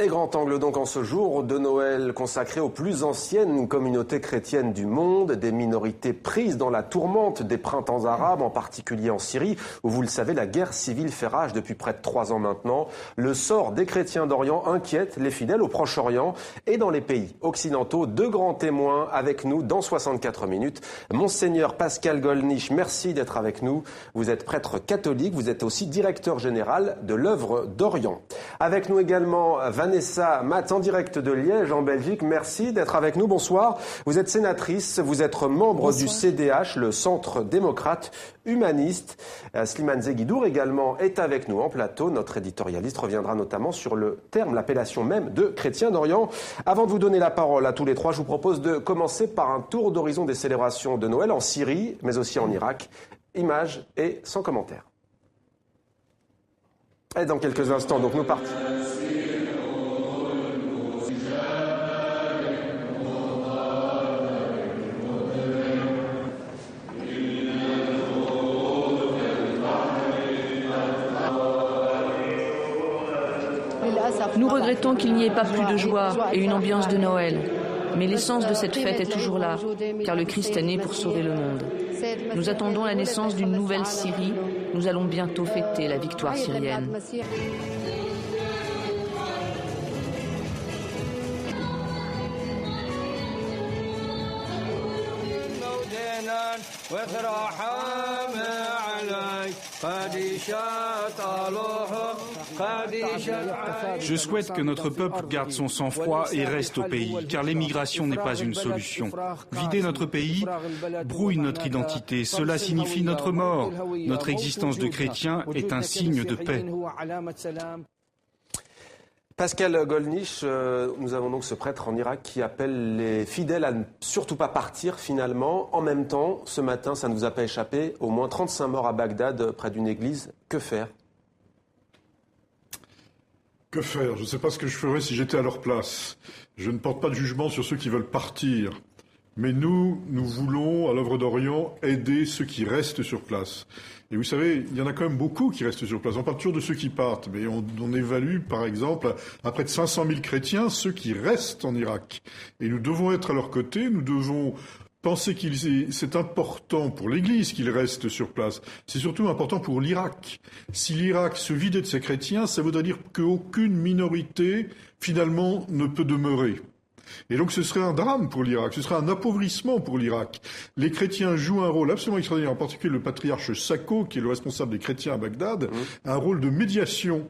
Et grand angle donc en ce jour de Noël consacré aux plus anciennes communautés chrétiennes du monde, des minorités prises dans la tourmente des printemps arabes, en particulier en Syrie, où vous le savez, la guerre civile fait rage depuis près de 3 ans maintenant. Le sort des chrétiens d'Orient inquiète les fidèles au Proche-Orient et dans les pays occidentaux. 2 grands témoins avec nous dans 64 minutes. Monseigneur Pascal Gollnisch, merci d'être avec nous. Vous êtes prêtre catholique, vous êtes aussi directeur général de l'œuvre d'Orient. Avec nous également Vanessa Matt, en direct de Liège, en Belgique. Merci d'être avec nous. Bonsoir. Vous êtes sénatrice, vous êtes membre du CDH, le Centre démocrate humaniste. Slimane Zeguidour également est avec nous en plateau. Notre éditorialiste reviendra notamment sur le terme, l'appellation même de chrétien d'Orient. Avant de vous donner la parole à tous les trois, je vous propose de commencer par un tour d'horizon des célébrations de Noël en Syrie, mais aussi en Irak. Images et sans commentaire. Et dans quelques instants, donc nous partons. Nous regrettons qu'il n'y ait pas plus de joie et une ambiance de Noël. Mais l'essence de cette fête est toujours là, car le Christ est né pour sauver le monde. Nous attendons la naissance d'une nouvelle Syrie. Nous allons bientôt fêter la victoire syrienne. Je souhaite que notre peuple garde son sang-froid et reste au pays, car l'émigration n'est pas une solution. Vider notre pays brouille notre identité. Cela signifie notre mort. Notre existence de chrétiens est un signe de paix. Pascal Gollnisch, nous avons donc ce prêtre en Irak qui appelle les fidèles à ne surtout pas partir finalement. En même temps, ce matin, ça ne vous a pas échappé, au moins 35 morts à Bagdad, près d'une église. Que faire ? Que faire ? Je ne sais pas ce que je ferais si j'étais à leur place. Je ne porte pas de jugement sur ceux qui veulent partir. Mais nous voulons, à l'œuvre d'Orient, aider ceux qui restent sur place. Et vous savez, il y en a quand même beaucoup qui restent sur place. On parle toujours de ceux qui partent, mais on évalue, par exemple, à près de 500 000 chrétiens, ceux qui restent en Irak. Et nous devons être à leur côté, nous devons penser c'est important pour l'Église qu'ils restent sur place. C'est surtout important pour l'Irak. Si l'Irak se vidait de ses chrétiens, ça voudrait dire qu'aucune minorité, finalement, ne peut demeurer. Et donc ce serait un drame pour l'Irak, ce serait un appauvrissement pour l'Irak. Les chrétiens jouent un rôle absolument extraordinaire, en particulier le patriarche Sako, qui est le responsable des chrétiens à Bagdad, un rôle de médiation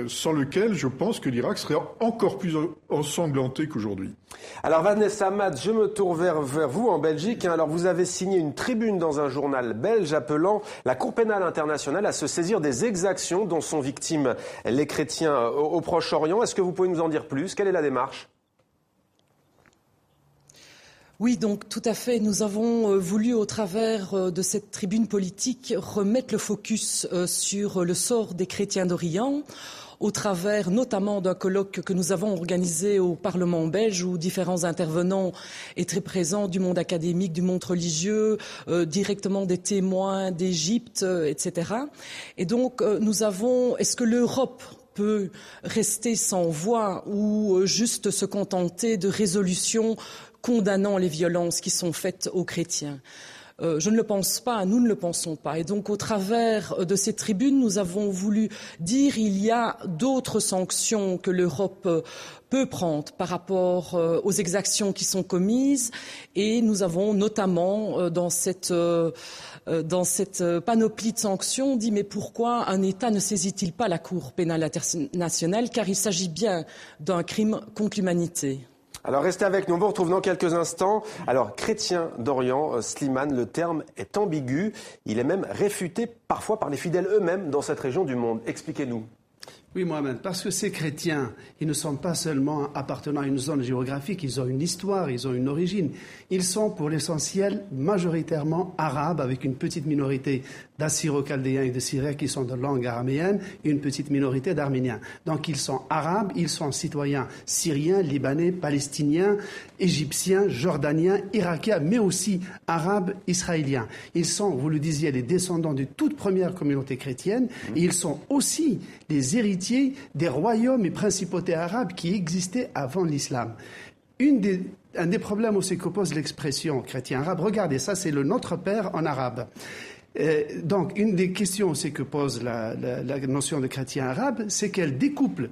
sans lequel je pense que l'Irak serait encore plus ensanglanté qu'aujourd'hui. Alors Vanessa Matt, je me tourne vers vous en Belgique. Alors vous avez signé une tribune dans un journal belge appelant la Cour pénale internationale à se saisir des exactions dont sont victimes les chrétiens au Proche-Orient. Est-ce que vous pouvez nous en dire plus ? Quelle est la démarche ? Oui, donc tout à fait. Nous avons voulu, au travers de cette tribune politique, remettre le focus sur le sort des chrétiens d'Orient, au travers notamment d'un colloque que nous avons organisé au Parlement belge, où différents intervenants étaient présents du monde académique, du monde religieux, directement des témoins d'Égypte, etc. Et donc est-ce que l'Europe peut rester sans voix ou juste se contenter de résolutions condamnant les violences qui sont faites aux chrétiens ? Je ne le pense pas, nous ne le pensons pas. Et donc, au travers de ces tribunes, nous avons voulu dire qu'il y a d'autres sanctions que l'Europe peut prendre par rapport aux exactions qui sont commises. Et nous avons notamment, dans cette panoplie de sanctions, dit mais pourquoi un État ne saisit-il pas la Cour pénale internationale ? Car il s'agit bien d'un crime contre l'humanité. Alors restez avec nous, on vous retrouve dans quelques instants. Alors chrétien d'Orient, Slimane, le terme est ambigu. Il est même réfuté parfois par les fidèles eux-mêmes dans cette région du monde. Expliquez-nous. Oui, Mohamed, parce que ces chrétiens, ils ne sont pas seulement appartenant à une zone géographique, ils ont une histoire, ils ont une origine. Ils sont pour l'essentiel majoritairement arabes, avec une petite minorité d'Assyro-Chaldéens et de Syriens qui sont de langue araméenne et une petite minorité d'Arméniens. Donc ils sont arabes, ils sont citoyens syriens, libanais, palestiniens, égyptiens, jordaniens, irakiens, mais aussi arabes, israéliens. Ils sont, vous le disiez, les descendants de toute première communauté chrétienne et ils sont aussi les héritiers l'héritier des royaumes et principautés arabes qui existaient avant l'islam. Un des problèmes aussi que pose l'expression chrétien arabe, regardez, ça c'est le Notre Père en arabe. Donc, une des questions aussi que pose la notion de chrétien arabe, c'est qu'elle découple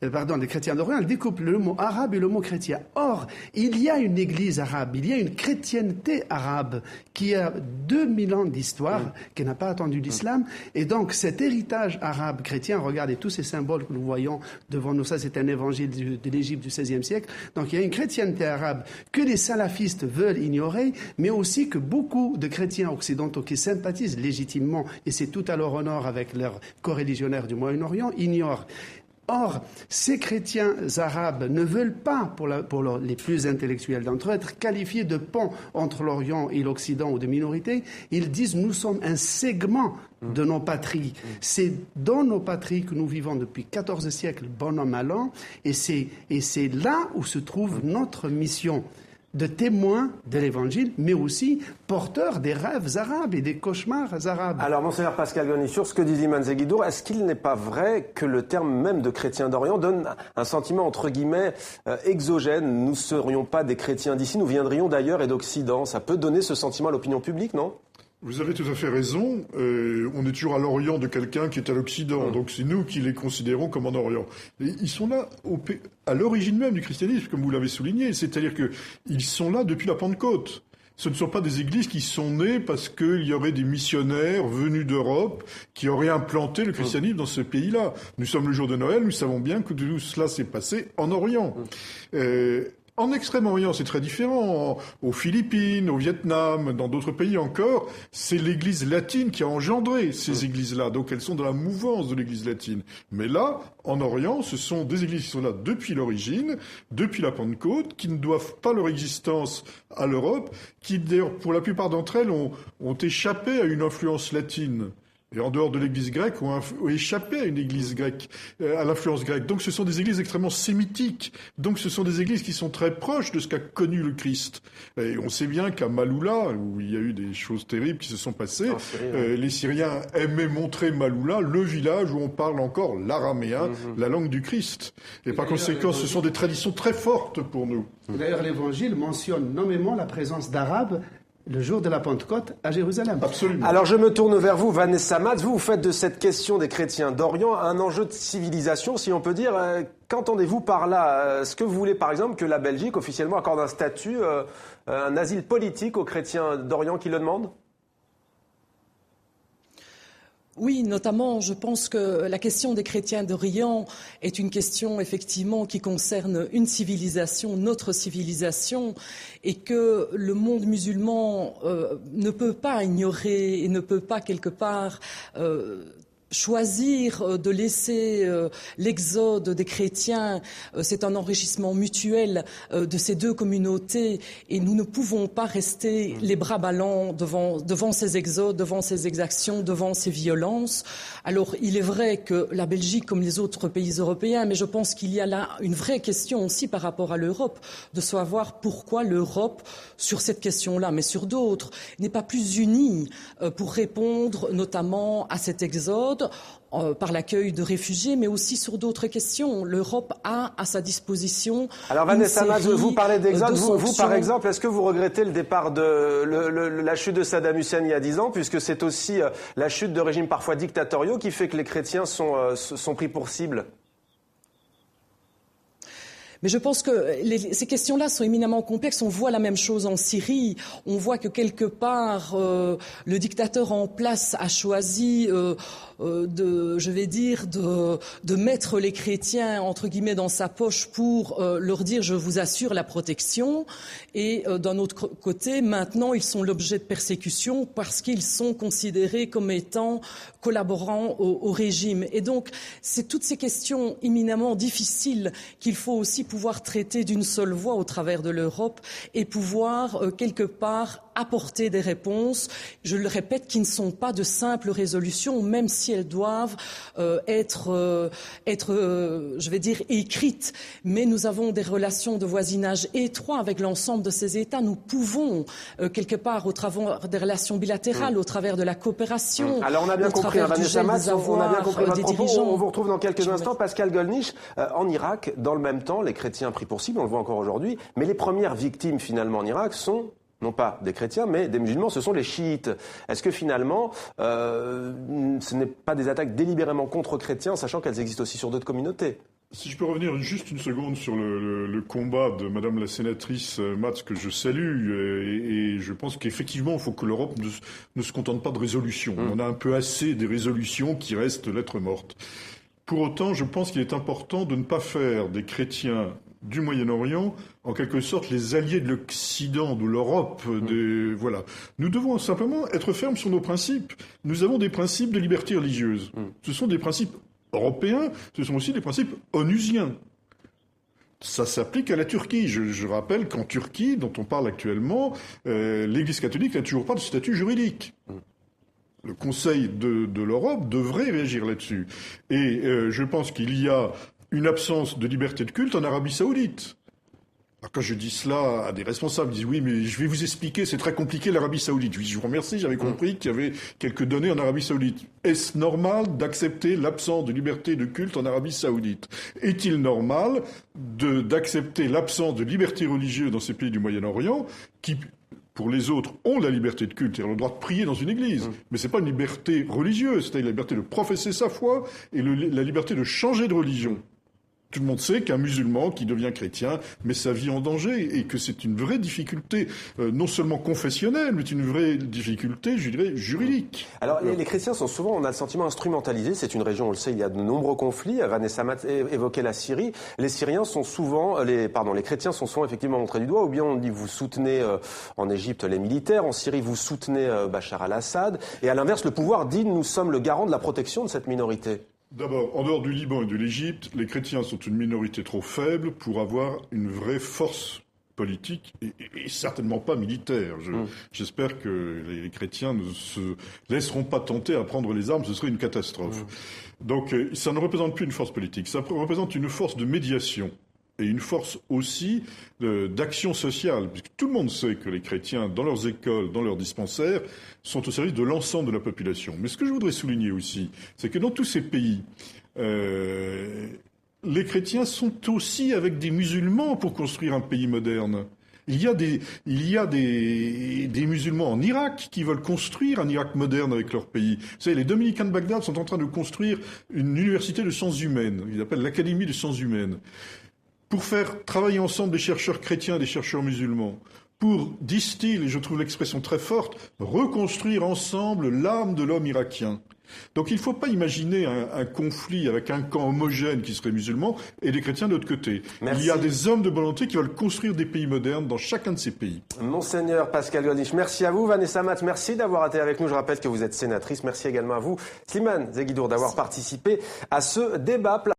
les chrétiens d'Orient, elle découpe le mot arabe et le mot chrétien. Or, il y a une église arabe, il y a une chrétienté arabe qui a 2000 ans d'histoire, qui n'a pas attendu l'islam. Et donc, cet héritage arabe chrétien, regardez tous ces symboles que nous voyons devant nous, ça c'est un évangile de l'Égypte du XVIe siècle. Donc, il y a une chrétienté arabe que les salafistes veulent ignorer, mais aussi que beaucoup de chrétiens occidentaux qui sympathisent légitimement, et c'est tout à leur honneur avec leurs coreligionnaires du Moyen-Orient, ignorent. Or, ces chrétiens arabes ne veulent pas, pour les plus intellectuels d'entre eux, être qualifiés de pont entre l'Orient et l'Occident ou de minorité. Ils disent « nous sommes un segment de nos patries ». C'est dans nos patries que nous vivons depuis 14 siècles, bon an, mal an, et c'est là où se trouve notre mission de témoins de l'Évangile, mais aussi porteurs des rêves arabes et des cauchemars arabes. Alors, Monseigneur Pascal Goni, sur ce que dit Imam Zeguidour, est-ce qu'il n'est pas vrai que le terme même de chrétien d'Orient donne un sentiment, entre guillemets, exogène? Nous ne serions pas des chrétiens d'ici, nous viendrions d'ailleurs et d'Occident. Ça peut donner ce sentiment à l'opinion publique, non? Vous avez tout à fait raison. On est toujours à l'Orient de quelqu'un qui est à l'Occident. Donc c'est nous qui les considérons comme en Orient. Et ils sont là à l'origine même du christianisme, comme vous l'avez souligné. C'est-à-dire qu'ils sont là depuis la Pentecôte. Ce ne sont pas des églises qui sont nées parce qu'il y aurait des missionnaires venus d'Europe qui auraient implanté le christianisme dans ce pays-là. Nous sommes le jour de Noël, nous savons bien que tout cela s'est passé en Orient. En Extrême-Orient, c'est très différent. Aux Philippines, au Vietnam, dans d'autres pays encore, c'est l'Église latine qui a engendré ces églises-là. Donc elles sont dans la mouvance de l'Église latine. Mais là, en Orient, ce sont des églises qui sont là depuis l'origine, depuis la Pentecôte, qui ne doivent pas leur existence à l'Europe, qui d'ailleurs, pour la plupart d'entre elles, ont échappé à une influence latine. Et en dehors de l'église grecque, ont échappé à une église grecque, à l'influence grecque. Donc ce sont des églises extrêmement sémitiques. Donc ce sont des églises qui sont très proches de ce qu'a connu le Christ. Et on sait bien qu'à Maaloula, où il y a eu des choses terribles qui se sont passées, les Syriens aimaient montrer Maaloula, le village où on parle encore l'araméen, la langue du Christ. Et par conséquent, ce sont des traditions très fortes pour nous. D'ailleurs, l'Évangile mentionne nommément la présence d'Arabes le jour de la Pentecôte à Jérusalem. Absolument. Alors je me tourne vers vous, Vanessa Matz. Vous faites de cette question des chrétiens d'Orient un enjeu de civilisation, si on peut dire. Qu'entendez-vous par là? Est-ce que vous voulez, par exemple, que la Belgique officiellement accorde un statut, un asile politique aux chrétiens d'Orient qui le demandent? Oui, notamment, je pense que la question des chrétiens d'Orient est une question, effectivement, qui concerne une civilisation, notre civilisation, et que le monde musulman ne peut pas ignorer et ne peut pas, quelque part, choisir de laisser l'exode des chrétiens, c'est un enrichissement mutuel de ces deux communautés et nous ne pouvons pas rester les bras ballants devant ces exodes, devant ces exactions, devant ces violences. Alors il est vrai que la Belgique, comme les autres pays européens, mais je pense qu'il y a là une vraie question aussi par rapport à l'Europe, de savoir pourquoi l'Europe, sur cette question-là, mais sur d'autres, n'est pas plus unie pour répondre notamment à cet exode, par l'accueil de réfugiés, mais aussi sur d'autres questions. L'Europe a à sa disposition. Alors Vanessa Matz, vous parlez d'exode. Vous, par exemple, est-ce que vous regrettez le départ de la chute de Saddam Hussein il y a 10 ans, puisque c'est aussi la chute de régimes parfois dictatoriaux qui fait que les chrétiens sont pris pour cible? Mais je pense que ces questions-là sont éminemment complexes. On voit la même chose en Syrie. On voit que quelque part, le dictateur en place a choisi de mettre les chrétiens, entre guillemets, dans sa poche pour leur dire « je vous assure la protection ». Et d'un autre côté, maintenant, ils sont l'objet de persécution parce qu'ils sont considérés comme étant collaborants au régime. Et donc, c'est toutes ces questions éminemment difficiles qu'il faut aussi pouvoir traiter d'une seule voix au travers de l'Europe et pouvoir, quelque part, apporter des réponses, je le répète, qui ne sont pas de simples résolutions, même si elles doivent être, je vais dire, écrites. Mais nous avons des relations de voisinage étroites avec l'ensemble de ces États. Nous pouvons, quelque part, au travers des relations bilatérales, au travers de la coopération, alors on a bien compris, Vanessa Mats, on a bien compris votre propos. On vous retrouve dans quelques instants. Pascal Gollnisch, en Irak, dans le même temps, les chrétiens pris pour cible, on le voit encore aujourd'hui, mais les premières victimes finalement en Irak sont non pas des chrétiens, mais des musulmans, ce sont les chiites. Est-ce que finalement, ce n'est pas des attaques délibérément contre chrétiens, sachant qu'elles existent aussi sur d'autres communautés ? Si je peux revenir juste une seconde sur le combat de Madame la sénatrice Mats, que je salue, et je pense qu'effectivement, il faut que l'Europe ne se contente pas de résolutions. On a un peu assez des résolutions qui restent lettres mortes. Pour autant, je pense qu'il est important de ne pas faire des chrétiens du Moyen-Orient, en quelque sorte, les alliés de l'Occident, de l'Europe, voilà. Nous devons simplement être fermes sur nos principes. Nous avons des principes de liberté religieuse. Ce sont des principes européens, ce sont aussi des principes onusiens. Ça s'applique à la Turquie. Je rappelle qu'en Turquie, dont on parle actuellement, l'Église catholique n'a toujours pas de statut juridique. Le Conseil de l'Europe devrait réagir là-dessus. Et je pense qu'il y a une absence de liberté de culte en Arabie Saoudite. Alors quand je dis cela à des responsables, ils disent oui, mais je vais vous expliquer, c'est très compliqué l'Arabie Saoudite. Je vous remercie, j'avais compris qu'il y avait quelques données en Arabie Saoudite. Est-ce normal d'accepter l'absence de liberté de culte en Arabie Saoudite ? Est-il normal d'accepter l'absence de liberté religieuse dans ces pays du Moyen-Orient qui, pour les autres, ont la liberté de culte, c'est-à-dire le droit de prier dans une église. Mais c'est pas une liberté religieuse, c'est-à-dire la liberté de professer sa foi et la liberté de changer de religion. Tout le monde sait qu'un musulman qui devient chrétien met sa vie en danger et que c'est une vraie difficulté, non seulement confessionnelle, mais une vraie difficulté, je dirais, juridique. Alors, les chrétiens sont souvent, on a le sentiment, instrumentalisés. C'est une région, on le sait, il y a de nombreux conflits. Vanessa Mats évoquait la Syrie. Les Syriens sont souvent, les chrétiens sont souvent effectivement montrés du doigt. Ou bien on dit, vous soutenez en Égypte les militaires, en Syrie, vous soutenez Bachar al-Assad. Et à l'inverse, le pouvoir dit, nous sommes le garant de la protection de cette minorité. D'abord, en dehors du Liban et de l'Égypte, les chrétiens sont une minorité trop faible pour avoir une vraie force politique et certainement pas militaire. J'espère que les chrétiens ne se laisseront pas tenter à prendre les armes, ce serait une catastrophe. Donc ça ne représente plus une force politique, ça représente une force de médiation. Et une force aussi d'action sociale, puisque tout le monde sait que les chrétiens, dans leurs écoles, dans leurs dispensaires, sont au service de l'ensemble de la population. Mais ce que je voudrais souligner aussi, c'est que dans tous ces pays, les chrétiens sont aussi avec des musulmans pour construire un pays moderne. Il y a des musulmans en Irak qui veulent construire un Irak moderne avec leur pays. Vous savez, les dominicains de Bagdad sont en train de construire une université de sciences humaines. Ils appellent l'Académie des sciences humaines. Pour faire travailler ensemble des chercheurs chrétiens et des chercheurs musulmans, pour, disent-ils, et je trouve l'expression très forte, reconstruire ensemble l'âme de l'homme irakien. Donc il ne faut pas imaginer un conflit avec un camp homogène qui serait musulman et des chrétiens de l'autre côté. Merci. Il y a des hommes de volonté qui veulent construire des pays modernes dans chacun de ces pays. Monseigneur Pascal Gollnisch, merci à vous. Vanessa Mats, merci d'avoir été avec nous. Je rappelle que vous êtes sénatrice. Merci également à vous, Slimane Zeguidour, d'avoir participé à ce débat.